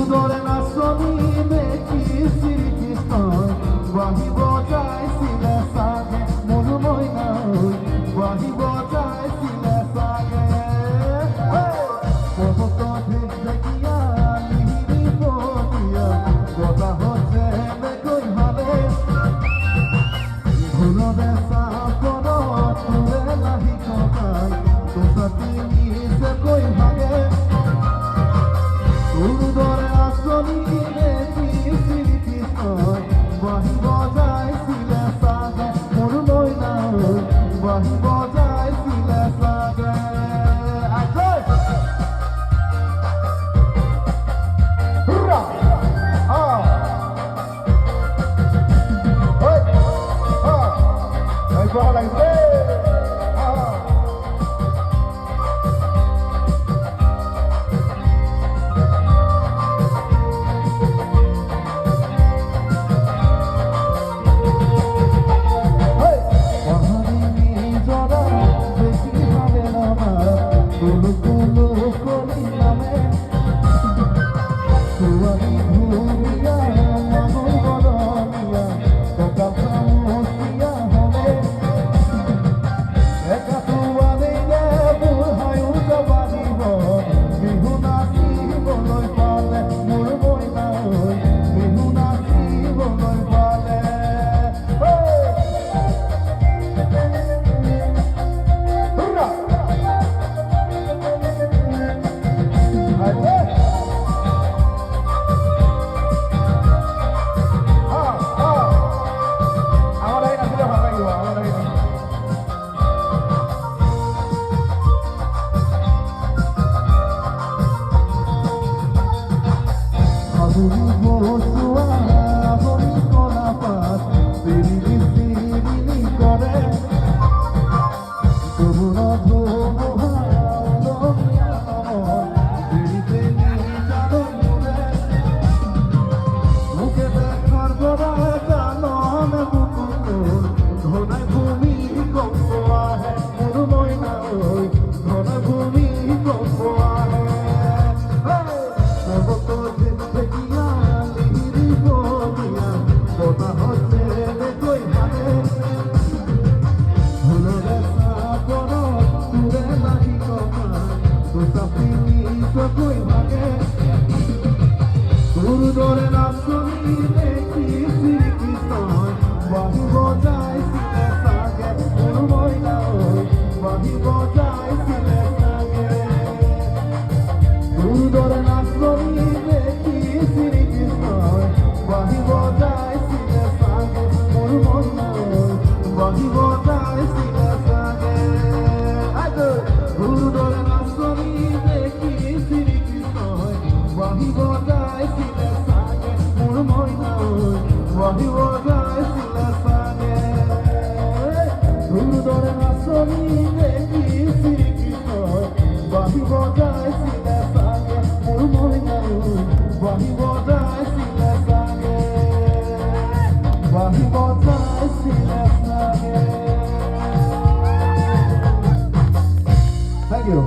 Dore na soni beki siriti stoi Wahi bojai sile sage Mulu moi nai Wahi bojai sile sage Kohoto thik dekiya Lihiri potiya Kota hoche bekoi bhabe Bhulo desa kono Ture nahi kotai Tosati se koi bhage Dore asoni beki siriti stoi Wahi bojai sile sage Mulu moi nai Wahi bojai sile sage Action! Hurra! Ah! Hey! Ah! Hey, brother, like this! Ah! Dore na soni beki siriti stoi Wahi bojai sile sage Mulu moi nai Wahi bojai sile sage Dore na soni beki siriti stoi Wahi bojai sile sage Mulu moi nai Wahi bojai sile sage Dore na soni beki siriti stoi Wahi bojai sile Wahi bojai sile sage Dore na soni beki siriti stoi Wahi bojai sile sage Mulu moi nai Wahi bojai sile sage Wahi bojai sile sage Thank you.